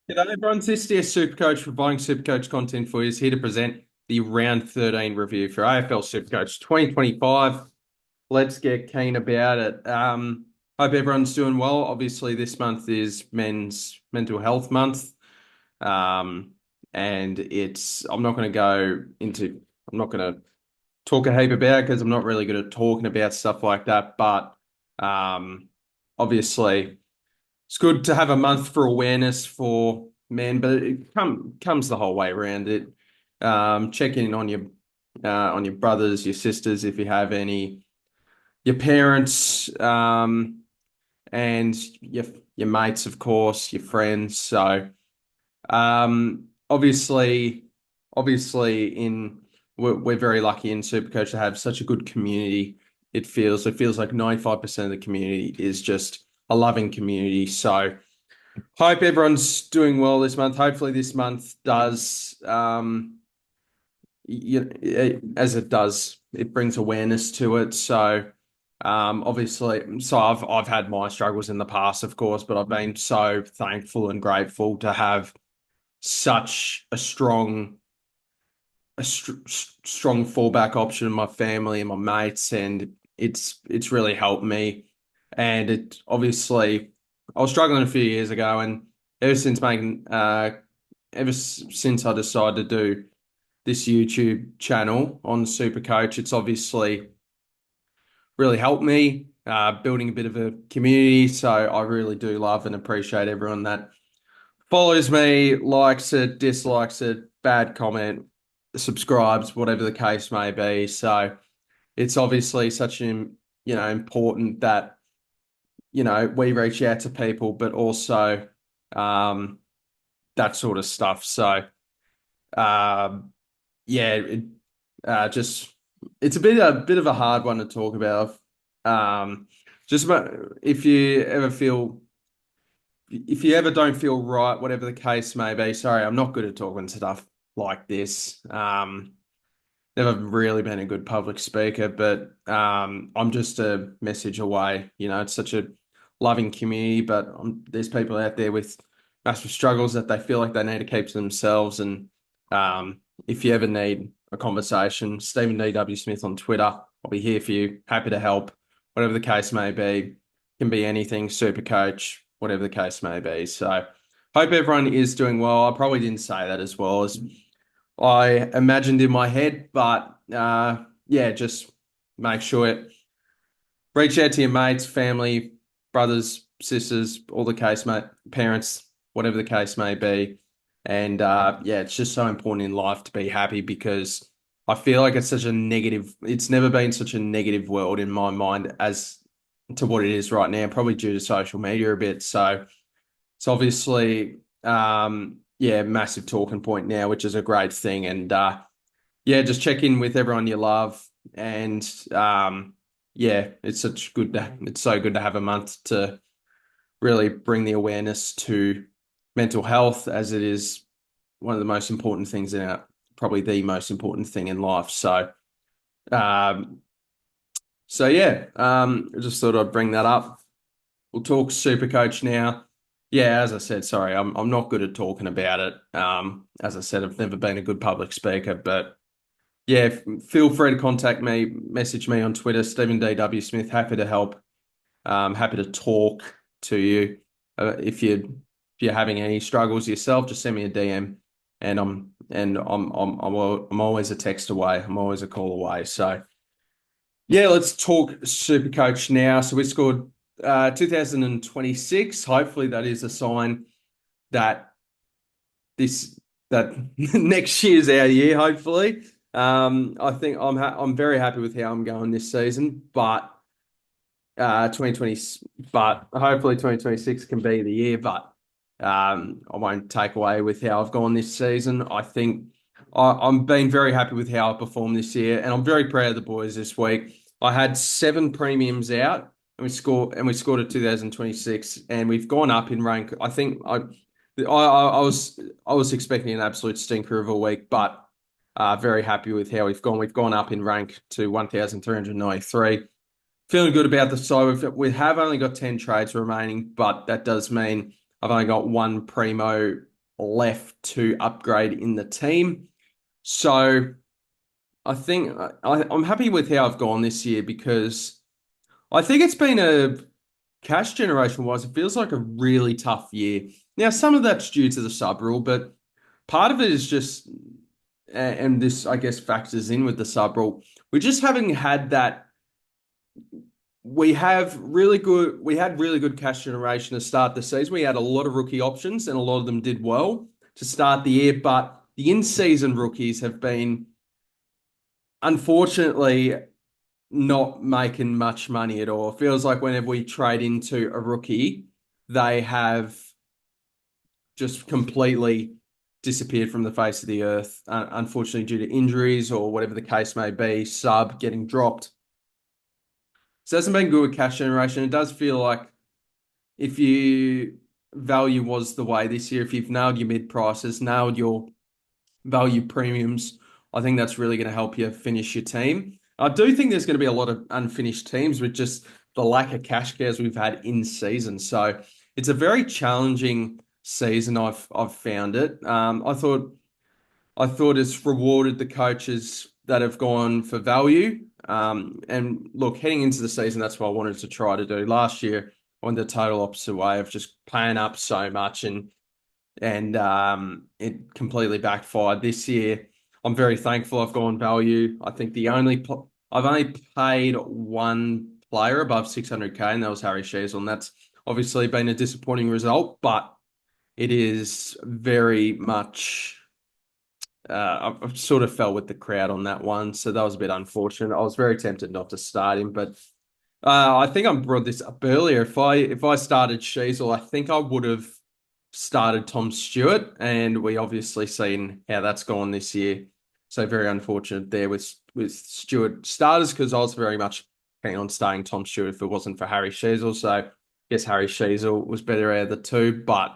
G'day everyone, it's SDS SuperCoach providing SuperCoach content for you. Is here to present the Round 13 review for AFL SuperCoach 2025. Let's get keen about it. Hope everyone's doing well. Obviously, this month is Men's Mental Health Month. Um, and I'm not going to talk a heap about it because I'm not really good at talking about stuff like that. But obviously, it's good to have a month for awareness for men, but it comes the whole way around it. Check in on your brothers, your sisters, if you have any, your parents, and your mates, of course, your friends. So obviously, obviously, in we're very lucky in Supercoach to have such a good community. It feels like 95% of the community is just a loving community. So hope everyone's doing well this month. Hopefully, this month does, as it does, it brings awareness to it. So, obviously, so I've had my struggles in the past, of course, but I've been so thankful and grateful to have such a strong fallback option in my family and my mates, and it's really helped me. And it obviously, I was struggling a few years ago, and ever since making ever since I decided to do this YouTube channel on Super Coach, it's obviously really helped me building a bit of a community. So I really do love and appreciate everyone that follows me, likes it, dislikes it, bad comment, subscribes, whatever the case may be. So it's obviously such an important that we reach out to people, but also um, that sort of stuff. So um, yeah, just it's a bit of a hard one to talk about. Um, just if you ever feel if you ever don't feel right, whatever the case may be. Sorry, I'm not good at talking stuff like this. Never really been a good public speaker, but I'm just a message away. It's such a loving community, but there's people out there with massive struggles that they feel like they need to keep to themselves. And if you ever need a conversation, Stephen D.W. Smith on Twitter, I'll be here for you. Happy to help, whatever the case may be. Can be anything, super coach, whatever the case may be. So, hope everyone is doing well. I probably didn't say that as well as I imagined in my head, but yeah, just make sure it reach out to your mates, family, brothers, sisters, all the case, mate, parents, whatever the case may be. And yeah, it's just so important in life to be happy because I feel like it's never been such a negative world in my mind as to what it is right now, probably due to social media a bit. So it's obviously, yeah, massive talking point now, which is a great thing. And yeah, just check in with everyone you love. And yeah, it's so good to have a month to really bring the awareness to mental health as it is one of the most important things probably the most important thing in life. Um, so yeah, I just thought I'd bring that up. We'll talk Super Coach now. Yeah, as I said, sorry, I'm not good at talking about it. As I said, I've never been a good public speaker, but yeah, feel free to contact me, message me on Twitter, Stephen D.W. Smith. Happy to help. Happy to talk to you. If you're having any struggles yourself, just send me a DM, and I'm always a text away. I'm always a call away. So yeah, let's talk Supercoach now. So we scored 2026. Hopefully, that is a sign that that next year's our year. Hopefully, I think I'm very happy with how I'm going this season, but 2020, but hopefully 2026 can be the year. But I won't take away with how I've gone this season. I think I'm being very happy with how I performed this year, and I'm very proud of the boys this week. I had 7 premiums out, and we scored a 2026, and we've gone up in rank. I think I was expecting an absolute stinker of a week, but very happy with how we've gone. We've gone up in rank to 1,393. Feeling good about the side. We have only got 10 trades remaining, but that does mean I've only got one primo left to upgrade in the team. So I think I'm happy with how I've gone this year because I think it's been a cash generation wise, it feels like a really tough year. Now, some of that's due to the sub rule, but part of it is just, and this I guess factors in with the sub rule. We just haven't had that. We had really good cash generation to start the season. We had a lot of rookie options and a lot of them did well to start the year, but the in-season rookies have been unfortunately not making much money at all. It feels like whenever we trade into a rookie, they have just completely disappeared from the face of the earth, unfortunately, due to injuries or whatever the case may be, sub getting dropped. So it hasn't been good with cash generation. It does feel like if you value was the way this year, if you've nailed your mid prices, nailed your value premiums, I think that's really going to help you finish your team. I do think there's going to be a lot of unfinished teams with just the lack of cash cows we've had in season. So it's a very challenging season. I've found it. I thought it's rewarded the coaches that have gone for value. And look, heading into the season, that's what I wanted to try to do. Last year, I went the total opposite way of just paying up so much and it completely backfired. This year, I'm very thankful I've gone value. I think I've only paid one player above 600k, and that was Harry Sheasel, and that's obviously been a disappointing result, but it is very much. I sort of fell with the crowd on that one, so that was a bit unfortunate. I was very tempted not to start him, but I think I brought this up earlier. If I started Sheasel, I think I would have started Tom Stewart, and we obviously seen how that's gone this year. So very unfortunate there with Stewart starters because I was very much keen on starting Tom Stewart if it wasn't for Harry Sheasel. So I guess Harry Sheasel was better out of the two, but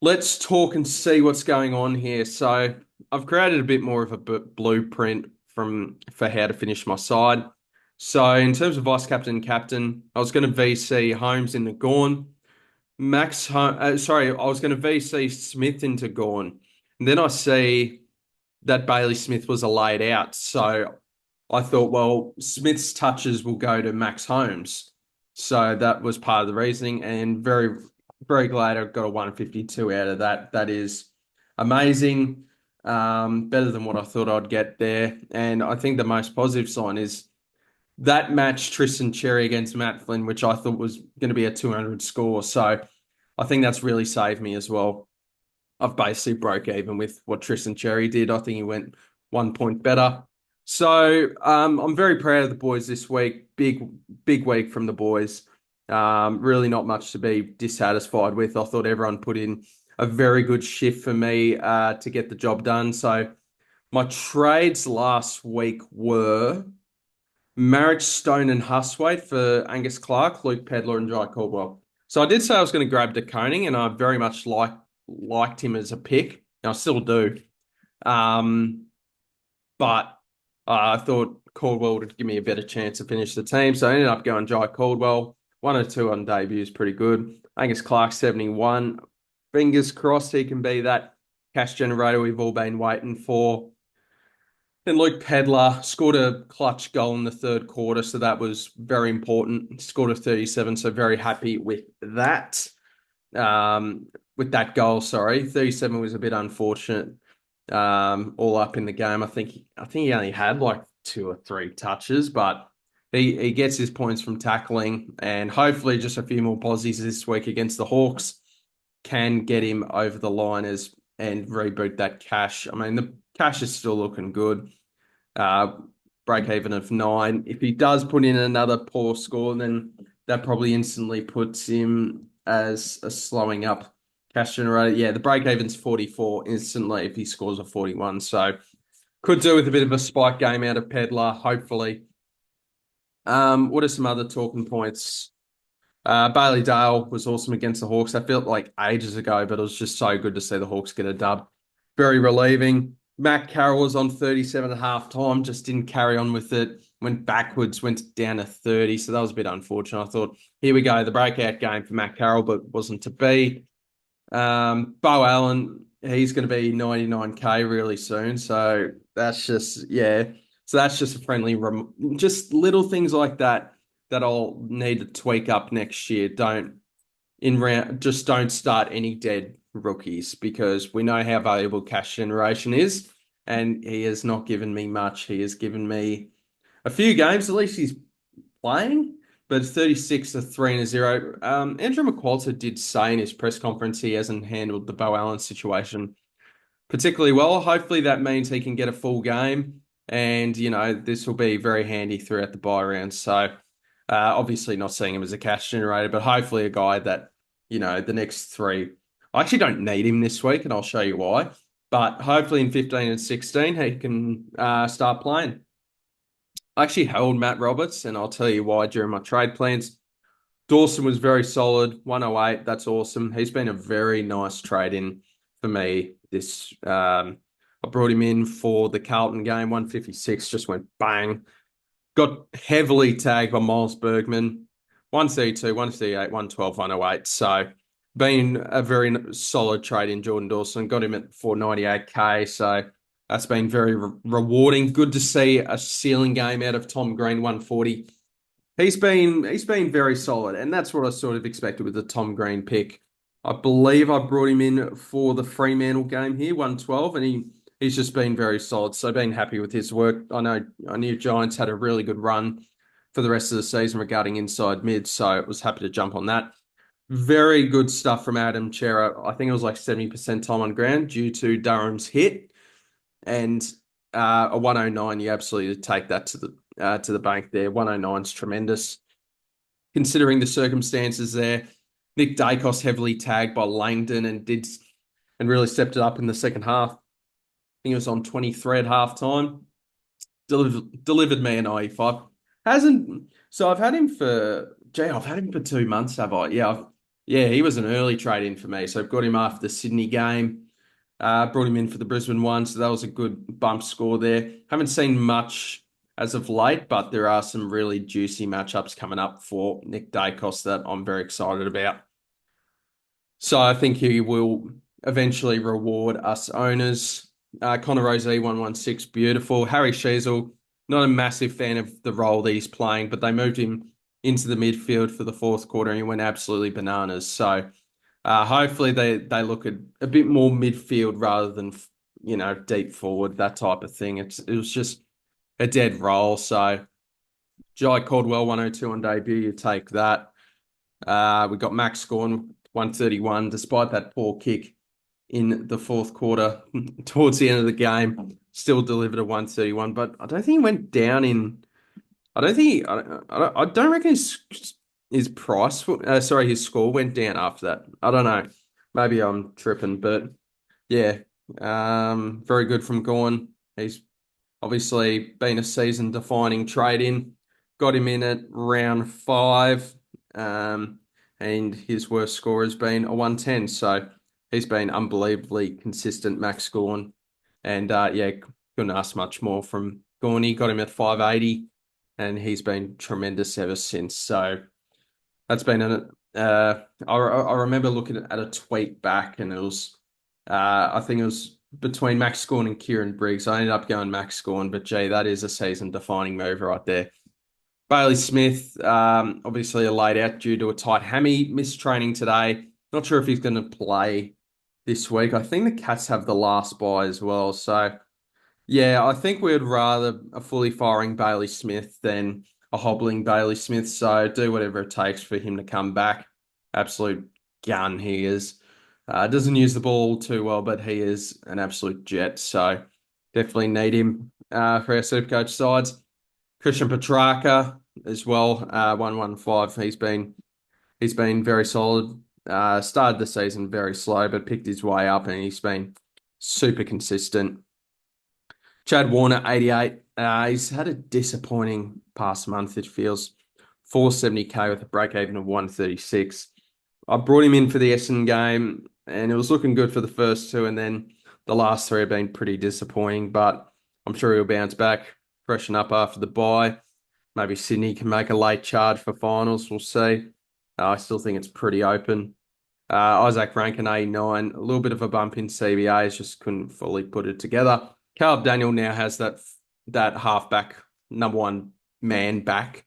let's talk and see what's going on here. So I've created a bit more of a blueprint for how to finish my side. So in terms of vice captain and captain, I was going to VC Holmes into Gawn. I was going to VC Smith into Gawn. And then I see that Bailey Smith was a laid out. So I thought, well, Smith's touches will go to Max Holmes. So that was part of the reasoning, and very, very glad I got a 152 out of that. That is amazing. Better than what I thought I'd get there. And I think the most positive sign is that match Tristan Cherry against Matt Flynn, which I thought was going to be a 200 score. So I think that's really saved me as well. I've basically broke even with what Tristan Cherry did. I think he went 1 point better. So I'm very proud of the boys this week. Big week from the boys. Really not much to be dissatisfied with. I thought everyone put in a very good shift for me to get the job done. So my trades last week were Marriage, Stone and Huswaite for Angus Clark, Luke Pedler and Jai Caldwell. So I did say I was going to grab DeConing, and I very much liked him as a pick. And I still do. But I thought Caldwell would give me a better chance to finish the team. So I ended up going Jai Caldwell. 102 on debut is pretty good. Angus Clark, 71. Fingers crossed he can be that cash generator we've all been waiting for. And Luke Pedler scored a clutch goal in the third quarter, so that was very important. Scored a 37, so very happy with that. With that goal, sorry. 37 was a bit unfortunate. All up in the game. I think he only had like 2 or 3 touches, but he gets his points from tackling, and hopefully just a few more posies this week against the Hawks can get him over the line and reboot that cash. I mean, the cash is still looking good. Break even of 9. If he does put in another poor score, then that probably instantly puts him as a slowing up cash generator. Yeah, the break even's 44 instantly if he scores a 41. So could do with a bit of a spike game out of Pedler, hopefully. What are some other talking points? Bailey Dale was awesome against the Hawks. That felt like ages ago, but it was just so good to see the Hawks get a dub. Very relieving. Matt Carroll was on 37 at half time, just didn't carry on with it. Went backwards, went down to 30. So that was a bit unfortunate. I thought, here we go, the breakout game for Matt Carroll, but wasn't to be. Bo Allen, he's going to be 99K really soon. So that's just, yeah. So that's just a friendly, just little things like that that I'll need to tweak up next year. Just don't start any dead rookies because we know how valuable cash generation is. And he has not given me much. He has given me a few games. At least he's playing, but 36 to 3 and a 0. Andrew McQualter did say in his press conference he hasn't handled the Bo Allen situation particularly well. Hopefully that means he can get a full game, and this will be very handy throughout the bye round. So obviously not seeing him as a cash generator, but hopefully a guy that the next three. I actually don't need him this week, and I'll show you why. But hopefully in 15 and 16 he can start playing. I actually held Matt Roberts, and I'll tell you why during my trade plans. Dawson was very solid, 108. That's awesome. He's been a very nice trade in for me. I brought him in for the Carlton game, 156, just went bang. Got heavily tagged by Miles Bergman, 132, 138, 112, 108. So, been a very solid trade in Jordan Dawson. Got him at 498K. So, that's been very rewarding. Good to see a ceiling game out of Tom Green, 140. He's been very solid, and that's what I sort of expected with the Tom Green pick. I believe I brought him in for the Fremantle game here, 112, and he's just been very solid. So been happy with his work. I knew Giants had a really good run for the rest of the season regarding inside mid, so I was happy to jump on that. Very good stuff from Adam Chera. I think it was like 70% time on ground due to Durham's hit, and a 109. You absolutely take that to the bank there. 109's tremendous considering the circumstances there. Nick Dacos heavily tagged by Langdon and really stepped it up in the second half. I think it was on 23 at halftime. Delivered me an IE5. Hasn't so I've had him for 2 months, have I? Yeah, he was an early trade in for me. So I've got him after the Sydney game. Brought him in for the Brisbane one, so that was a good bump score there. Haven't seen much as of late, but there are some really juicy matchups coming up for Nick Dacos that I'm very excited about. So I think he will eventually reward us owners. Connor Rozee, 116, beautiful. Harry Sheasel, not a massive fan of the role that he's playing, but they moved him into the midfield for the fourth quarter and he went absolutely bananas. So hopefully they look at a bit more midfield rather than deep forward, that type of thing. It was just a dead roll. So Jai Caldwell 102 on debut, you take that. We got Max Gawn 131, despite that poor kick in the fourth quarter towards the end of the game, still delivered a 131. But I don't think he went down in. I don't think. I don't reckon his price. Sorry, his score went down after that. I don't know. Maybe I'm tripping, but yeah, very good from Gawn. He's obviously been a season-defining trade-in. Got him in at round 5, and his worst score has been a 110. So he's been unbelievably consistent, Max Gawn. And yeah, couldn't ask much more from Gawny. Got him at 580, and he's been tremendous ever since. So that's been I remember looking at a tweet back, and it was I think it was between Max Gawn and Kieran Briggs. I ended up going Max Gawn, but gee, that is a season-defining move right there. Bailey Smith, obviously a laid out due to a tight hammy, missed training today. Not sure if he's going to play this week. I think the Cats have the last bye as well. So, yeah, I think we'd rather a fully firing Bailey Smith than a hobbling Bailey Smith. So, do whatever it takes for him to come back. Absolute gun he is. Doesn't use the ball too well, but he is an absolute jet. So, definitely need him for our SuperCoach sides. Christian Petrarca as well, 115. He's been very solid. Started the season very slow, but picked his way up, and he's been super consistent. Chad Warner, 88. He's had a disappointing past month, it feels. 470K with a break even of 136. I brought him in for the Essendon game, and it was looking good for the first two, and then the last three have been pretty disappointing, but I'm sure he'll bounce back, freshen up after the bye. Maybe Sydney can make a late charge for finals. We'll see. I still think it's pretty open. Isaac Rankin 89, a little bit of a bump in CBAs, just couldn't fully put it together. Caleb Daniel now has that halfback number one man back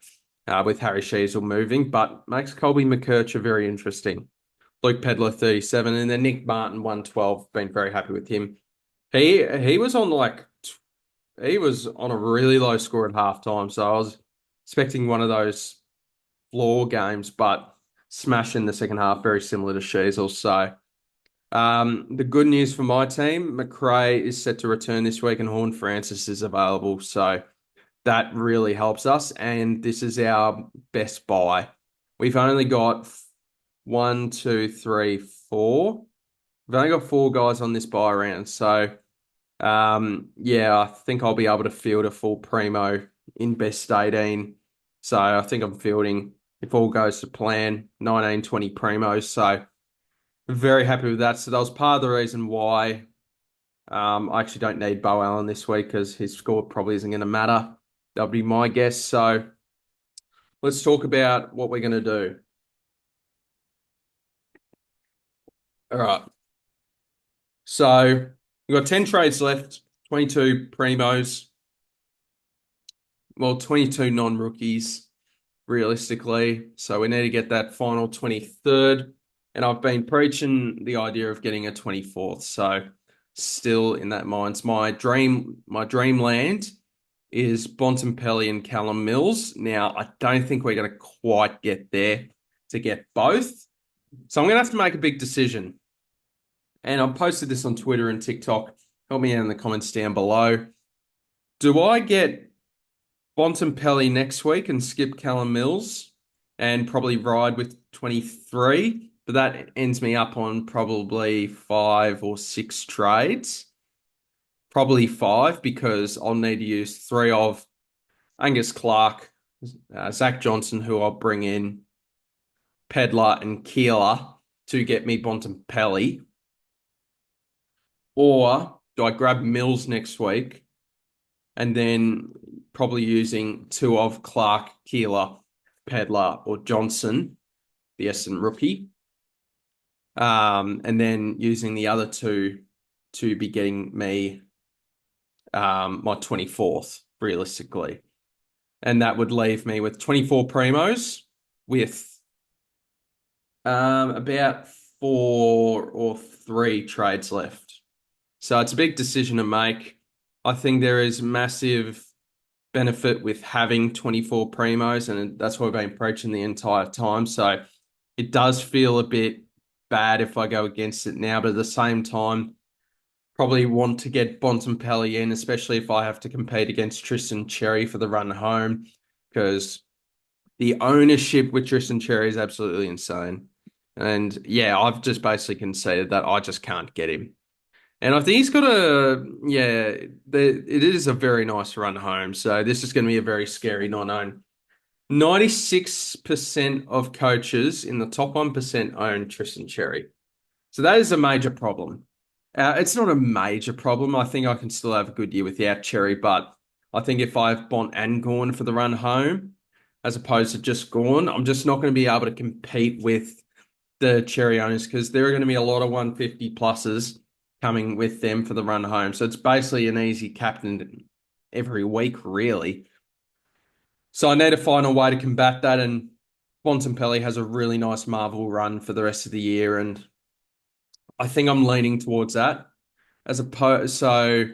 with Harry Sheezel moving, but makes Colby McKercher very interesting. Luke Pedler 37, and then Nick Martin 112. Been very happy with him. He was on he was on a really low score at halftime, so I was expecting one of those floor games, but smash in the second half, very similar to Sheasel. So the good news for my team, McRae is set to return this week and Horn Francis is available. So that really helps us. And this is our best buy. We've only got one, two, three, four. We've only got four guys on this buy round. So yeah, I think I'll be able to field a full primo in best 18. So I think I'm fielding, if all goes to plan, 19, 20 primos. So very happy with that. So that was part of the reason why I actually don't need Bo Allen this week because his score probably isn't going to matter. That'll be my guess. So let's talk about what we're going to do. All right. So we've got 10 trades left, 22 primos, well, 22 non-rookies realistically. So we need to get that final 23rd. And I've been preaching the idea of getting a 24th. So still in that mind. My dreamland is Bontempelli and Callum Mills. Now, I don't think we're going to quite get there to get both. So I'm going to have to make a big decision. And I've posted this on Twitter and TikTok. Help me out in the comments down below. Do I get Bontempelli next week and skip Callum Mills and probably ride with 23? But that ends me up on probably 5 or 6 trades. Probably 5 because I'll need to use 3 of Angus Clark, Zach Johnson, who I'll bring in, Pedler and Keeler to get me Bontempelli. Or do I grab Mills next week and then probably using 2 of Clark, Keeler, Pedler, or Johnson, the Essendon rookie, and then using the other 2 to be getting me my 24th, realistically. And that would leave me with 24 primos with about 4 or 3 trades left. So it's a big decision to make. I think there is massive benefit with having 24 primos, and that's what we've been preaching the entire time. So it does feel a bit bad if I go against it now, but at the same time, probably want to get Bontempelli in, especially if I have to compete against Tristan Cherry for the run home, because the ownership with Tristan Cherry is absolutely insane. And yeah, I've just basically conceded that I just can't get him. And I think he's got it is a very nice run home. So this is going to be a very scary non-own. 96% of coaches in the top 1% own Tristan Cherry. So that is a major problem. It's not a major problem. I think I can still have a good year without Cherry, but I think if I have Bont and Gorn for the run home, as opposed to just Gorn, I'm just not going to be able to compete with the Cherry owners because there are going to be a lot of 150 pluses coming with them for the run home. So it's basically an easy captain every week, really. So I need to find a way to combat that. And Bontempelli has a really nice Marvel run for the rest of the year. And I think I'm leaning towards that as opposed. So,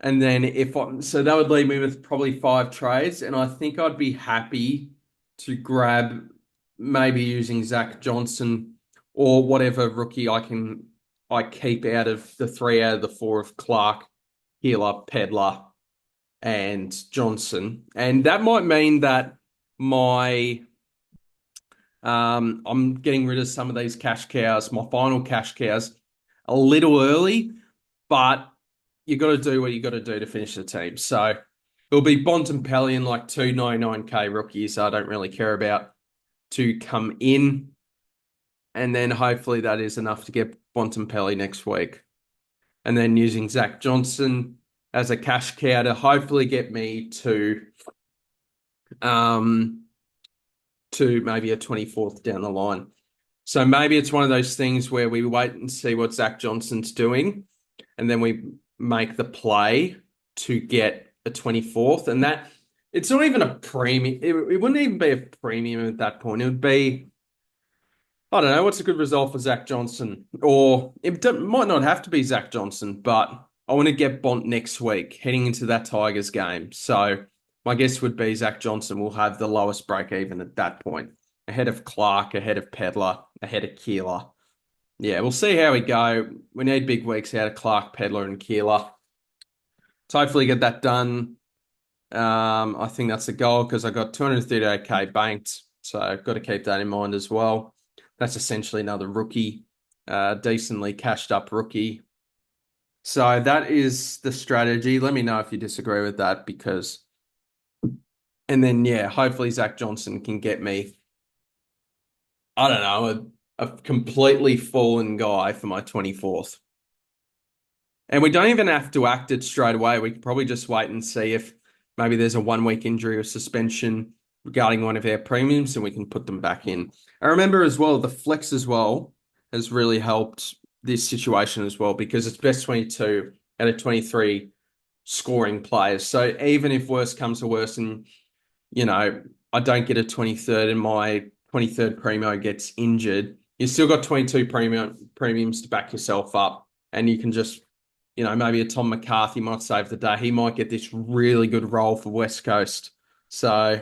and then so that would leave me with probably 5 trades. And I think I'd be happy to grab maybe using Zach Johnson or whatever rookie I keep out of the 3 out of the 4 of Clark, Healer, Pedler, and Johnson. And that might mean that I'm getting rid of some of these cash cows, my final cash cows, a little early, but you got to do what you got to do to finish the team. So it'll be Bontempelli and like 299k rookies I don't really care about to come in. And then hopefully that is enough to get Bontempelli next week. And then using Zach Johnson as a cash cow to hopefully get me to maybe a 24th down the line. So maybe it's one of those things where we wait and see what Zach Johnson's doing, and then we make the play to get a 24th. And that it's not even a premium. It wouldn't even be a premium at that point. It would be, I don't know, what's a good result for Zach Johnson? Or might not have to be Zach Johnson, but I want to get Bont next week heading into that Tigers game. So my guess would be Zach Johnson will have the lowest break even at that point, ahead of Clark, ahead of Pedler, ahead of Keeler. Yeah, we'll see how we go. We need big weeks out of Clark, Pedler, and Keeler to hopefully get that done. I think that's the goal because I got 238k banked, so I've got to keep that in mind as well. That's essentially another rookie, decently cashed up rookie. So that is the strategy. Let me know if you disagree with that and then yeah, hopefully Zach Johnson can get me, I don't know, a completely fallen guy for my 24th. And we don't even have to act it straight away. We can probably just wait and see if maybe there's a 1 week injury or suspension regarding one of our premiums and we can put them back in. I remember as well, the flex as well has really helped this situation as well because it's best 22 out of 23 scoring players. So even if worse comes to worse and, I don't get a 23rd and my 23rd primo gets injured, you still got 22 premiums to back yourself up and you can just maybe a Tom McCarthy might save the day. He might get this really good role for West Coast. So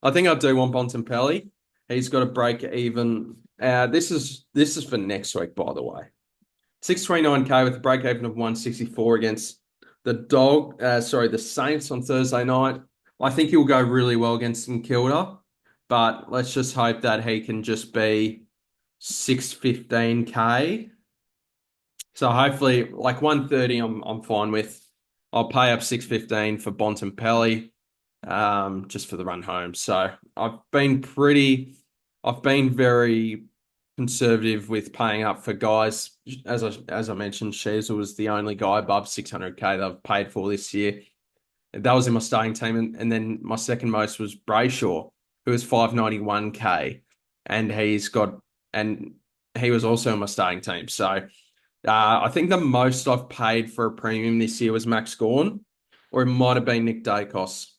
I think I do want Bontempelli. He's got to break even. This is for next week, by the way. 629k with a break even of 164 against the Saints on Thursday night. I think he'll go really well against St Kilda, but let's just hope that he can just be 615k. So hopefully, like 130, I'm fine with. I'll pay up 615 for Bontempelli, just for the run home. So I've been very conservative with paying up for guys. As I mentioned, Sheasel was the only guy above 600k that I've paid for this year. That was in my starting team, and then my second most was Brayshaw, who was 591k, and and he was also in my starting team. So. I think the most I've paid for a premium this year was Max Gawn, or it might have been Nick Dacos.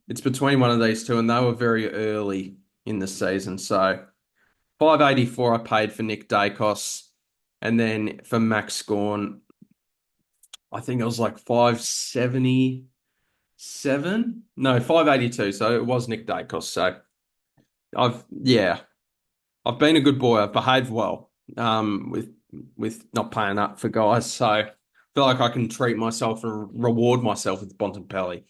It's between one of these two, and they were very early in the season. So 584 I paid for Nick Dacos, and then for Max Gawn, I think it was like 577. No, 582. So it was Nick Dacos. So yeah, I've been a good boy. I've behaved well, with not paying up for guys. So I feel like I can treat myself and reward myself with Bontempelli.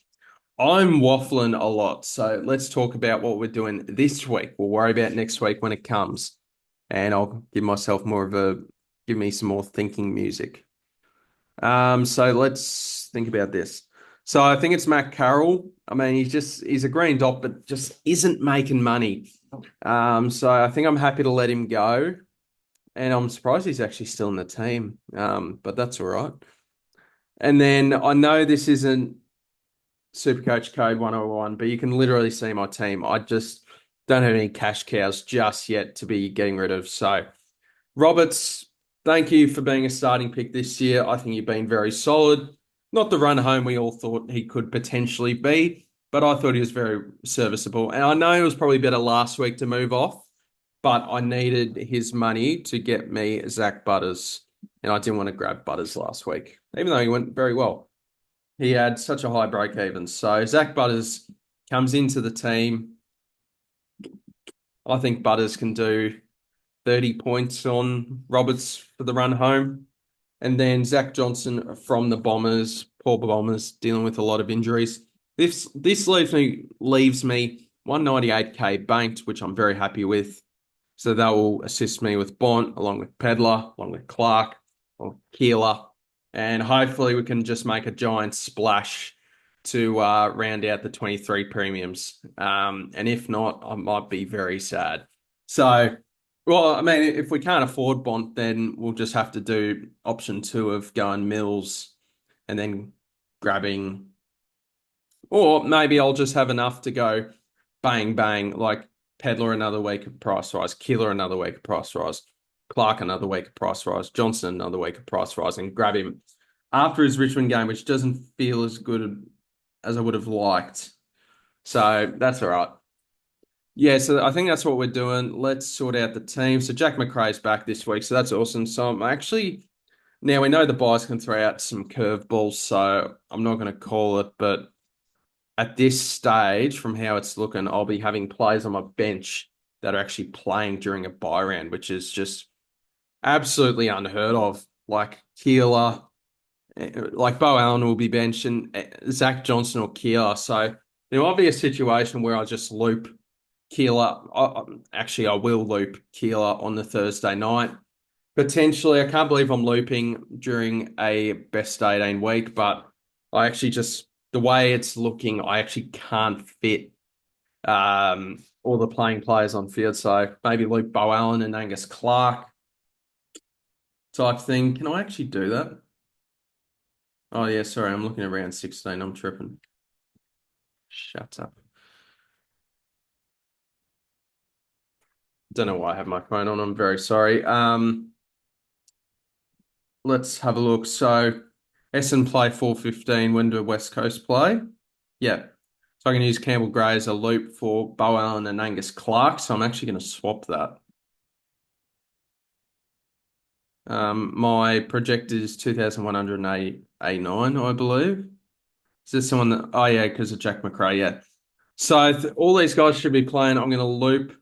I'm waffling a lot. So let's talk about what we're doing this week. We'll worry about next week when it comes. And I'll give me some more thinking music. So let's think about this. So I think it's Matt Carroll. I mean, he's a green dot, but just isn't making money. So I think I'm happy to let him go. And I'm surprised he's actually still in the team. But that's all right. And then I know this isn't SuperCoach Code 101, but you can literally see my team. I just don't have any cash cows just yet to be getting rid of. So, Roberts, thank you for being a starting pick this year. I think you've been very solid. Not the run home we all thought he could potentially be, but I thought he was very serviceable. And I know it was probably better last week to move off, but I needed his money to get me Zach Butters. And I didn't want to grab Butters last week, even though he went very well. He had such a high break even. So Zach Butters comes into the team. I think Butters can do 30 points on Roberts for the run home. And then Zach Johnson from the Bombers, poor Bombers, dealing with a lot of injuries. This leaves me 198k banked, which I'm very happy with. So that will assist me with Bont, along with Pedler, along with Clark, or Keeler. And hopefully we can just make a giant splash to round out the 23 premiums. And if not, I might be very sad. So, well, I mean, if we can't afford Bont, then we'll just have to do option 2 of going Mills and then grabbing, or maybe I'll just have enough to go bang, bang, like Pedler another week of price rise, Killer another week of price rise. Clark another week of price rise, Johnson another week of price rise, and grab him after his Richmond game, which doesn't feel as good as I would have liked. So that's all right. Yeah, so I think that's what we're doing. Let's sort out the team. So Jack McRae's back this week, so that's awesome. So I'm actually now we know the buys can throw out some curveballs, so I'm not going to call it, but at this stage, from how it's looking, I'll be having players on my bench that are actually playing during a buy round, which is just absolutely unheard of. Like Keeler, like Bo Allen will be benched and Zach Johnson or Keeler. So there might be a situation where I just loop Keeler. Actually, I will loop Keeler on the Thursday night. Potentially, I can't believe I'm looping during a best 18 week, but I actually just, the way it's looking, I actually can't fit all the playing players on field. So maybe loop Bo Allen and Angus Clark type thing. Can I actually do that? Oh, yeah, sorry, I'm looking at round 16. I'm tripping. Shut up. Don't know why I have my phone on. I'm very sorry. Let's have a look. So Essendon play 4:15. When do West Coast play? Yeah. So I can use Campbell Gray as a loop for Bo Allen and Angus Clark. So I'm actually going to swap that. My project is 2,189, I believe. Is this someone that? Oh yeah, because of Jack McRae. Yeah. So all these guys should be playing. I'm going to loop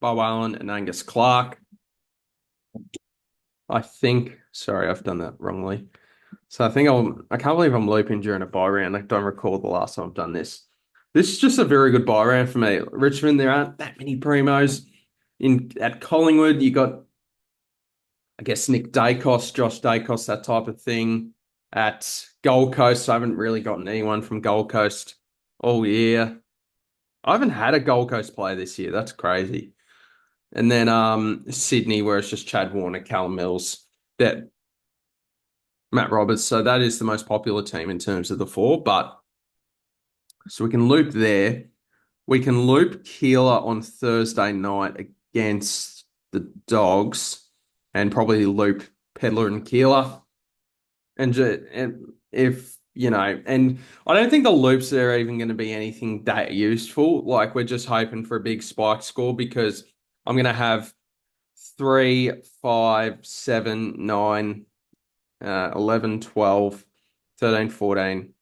Bo Allen and Angus Clark. I think. Sorry, I've done that wrongly. So I can't believe I'm looping during a buy round. I don't recall the last time I've done this. This is just a very good buy round for me. Richmond, there aren't that many primos. At Collingwood, you got, I guess, Nick Dacos, Josh Dacos, that type of thing. At Gold Coast, I haven't really gotten anyone from Gold Coast all year. I haven't had a Gold Coast player this year. That's crazy. And then Sydney, where it's just Chad Warner, Callum Mills, that Matt Roberts. So that is the most popular team in terms of the four. But so we can loop there. We can loop Keeler on Thursday night against the Dogs and probably loop Pedler and Keeler. And if, and I don't think the loops are even going to be anything that useful. Like we're just hoping for a big spike score because I'm going to have 3, 5, 7, 9, 11, 12, 13, 14.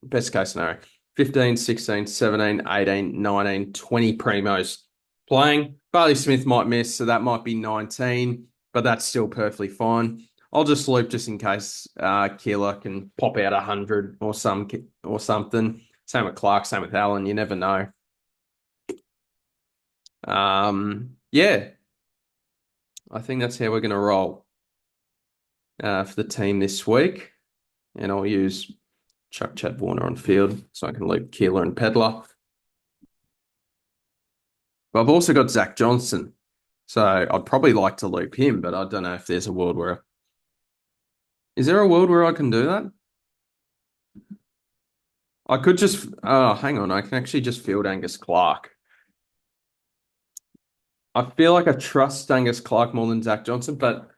Best case scenario. 15, 16, 17, 18, 19, 20 primos playing. Barley Smith might miss, so that might be 19, but that's still perfectly fine. I'll just loop just in case Keeler can pop out 100 or something. Same with Clark, same with Allen. You never know. Yeah, I think that's how we're going to roll for the team this week. And I'll use chuck Chad Warner on field so I can loop Keeler and Pedler. But I've also got Zach Johnson. So I'd probably like to loop him, but I don't know if there's a world where... Is there a world where I can do that? I could just... Oh, hang on. I can actually just field Angus Clark. I feel like I trust Angus Clark more than Zach Johnson, but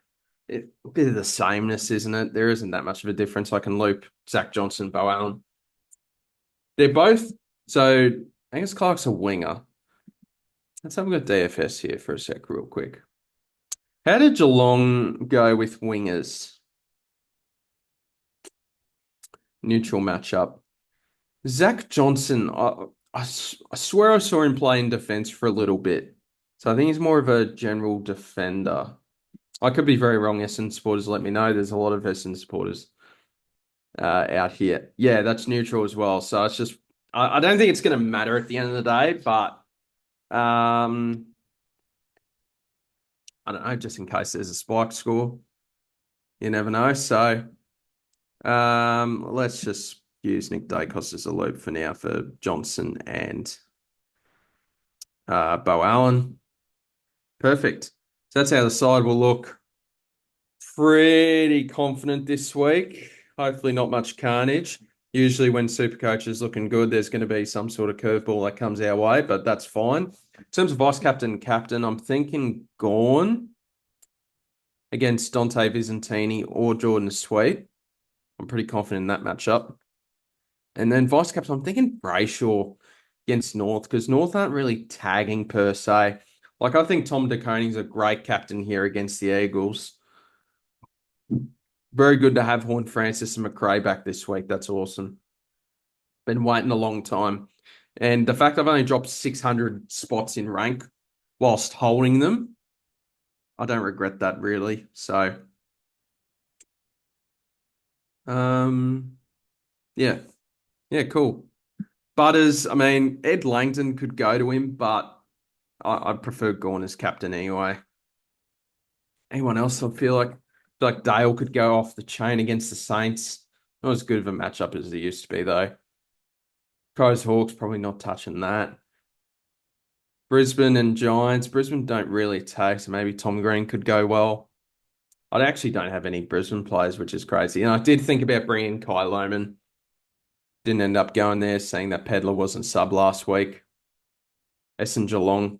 a bit of the sameness, isn't it? There isn't that much of a difference. I can loop Zach Johnson, Bo Allen. They're both... So Angus Clark's a winger. Let's have a look at DFS here for a sec, real quick. How did Geelong go with wingers? Neutral matchup. Zach Johnson, I swear I saw him play in defense for a little bit. So I think he's more of a general defender. I could be very wrong. Essendon supporters, let me know. There's a lot of Essendon supporters out here. Yeah, that's neutral as well. So it's just, I don't think it's going to matter at the end of the day, but I don't know, just in case there's a spike score. You never know. So let's just use Nick Dacos as a loop for now for Johnson and Bo Allen. Perfect. So that's how the side will look. Pretty confident this week. Hopefully not much carnage. Usually when Supercoach is looking good, there's going to be some sort of curveball that comes our way, but that's fine. In terms of vice captain and captain, I'm thinking Gorn against Dante Visentini or Jordan Sweet. I'm pretty confident in that matchup. And then vice captain, I'm thinking Brayshaw against North because North aren't really tagging per se. Like I think Tom DeConing's a great captain here against the Eagles. Very good to have Horn Francis and McRae back this week. That's awesome. Been waiting a long time. And the fact I've only dropped 600 spots in rank whilst holding them, I don't regret that really. So, um, yeah, yeah, cool. Butters, I mean, Ed Langton could go to him, but I'd prefer Gawn as captain anyway. Anyone else? I feel like Dale could go off the chain against the Saints. Not as good of a matchup as it used to be, though. Crows Hawks probably not touching that. Brisbane and Giants. Brisbane don't really take, so maybe Tom Green could go well. I actually don't have any Brisbane players, which is crazy. And I did think about bringing Kai Lohman. Didn't end up going there, saying that Pedler wasn't sub last week. Essen Geelong.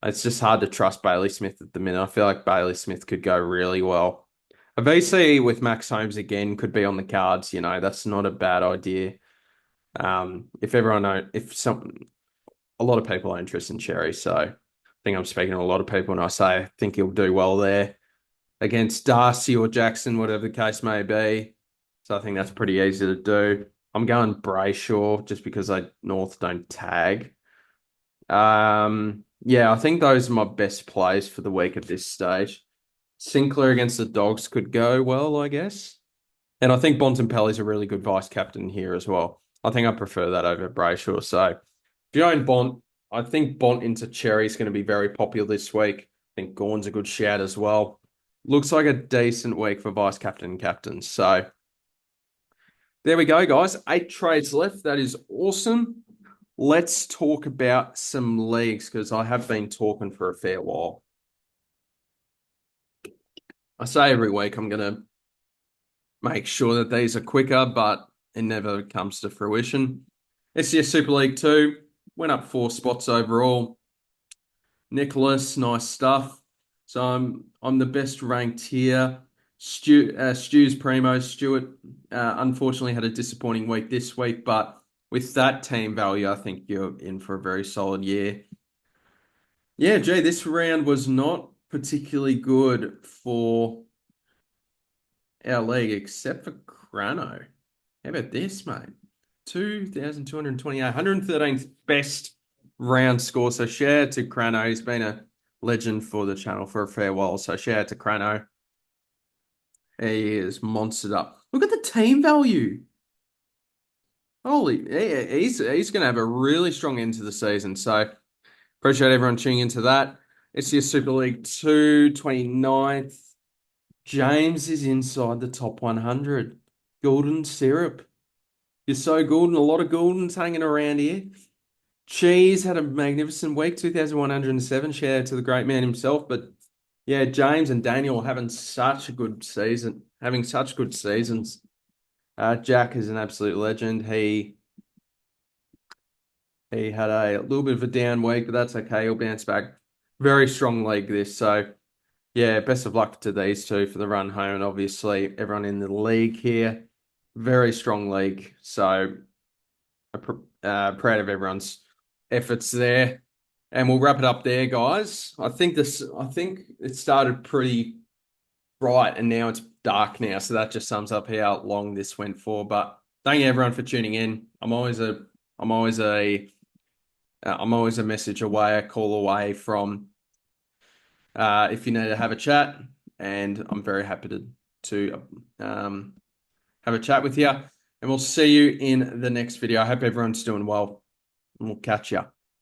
It's just hard to trust Bailey Smith at the minute. I feel like Bailey Smith could go really well. A VC with Max Holmes again could be on the cards. That's not a bad idea. If everyone know, if some a lot of people are interested in Cherry, so I think I'm speaking to a lot of people, and I say I think he'll do well there against Darcy or Jackson, whatever the case may be. So I think that's pretty easy to do. I'm going Brayshaw just because North don't tag. Yeah, I think those are my best plays for the week at this stage. Sinclair against the Dogs could go well, I guess. And I think Bontempelli's a really good vice captain here as well. I think I prefer that over Brayshaw. So if you own Bont, I think Bont into Cherry is going to be very popular this week. I think Gorn's a good shout as well. Looks like a decent week for vice captain and captains. So there we go, guys. 8 trades left. That is awesome. Let's talk about some leagues because I have been talking for a fair while. I say every week I'm going to make sure that these are quicker, but it never comes to fruition. SDS Super League 2 went up 4 spots overall. Nicholas, nice stuff. So I'm the best ranked here. Stu's primo. Stuart unfortunately had a disappointing week this week, but with that team value, I think you're in for a very solid year. Yeah, Jay, this round was not particularly good for our league, except for Crano. How about this, mate? 2,228, 113th best round score. So shout out to Crano. He's been a legend for the channel for a fair while. So shout out to Crano. He is monstered up. Look at the team value. Holy, he's going to have a really strong end to the season. So appreciate everyone tuning into that. It's your Super League 2, 29th. James is inside the top 100. Golden syrup. You're so golden. A lot of Goldens hanging around here. Cheese had a magnificent week, 2,107. Shout out to the great man himself. But yeah, James and Daniel having such a good season, having such good seasons. Jack is an absolute legend. He had a little bit of a down week, but that's okay. He'll bounce back. Very strong league this. So yeah, best of luck to these two for the run home. And obviously everyone in the league here. Very strong league. So proud of everyone's efforts there. And we'll wrap it up there, guys. I think it started pretty bright and now it's dark now. So that just sums up how long this went for. But thank you everyone for tuning in. I'm always a message away, a call away from if you need to have a chat. And I'm very happy to have a chat with you. And we'll see you in the next video. I hope everyone's doing well. And we'll catch you.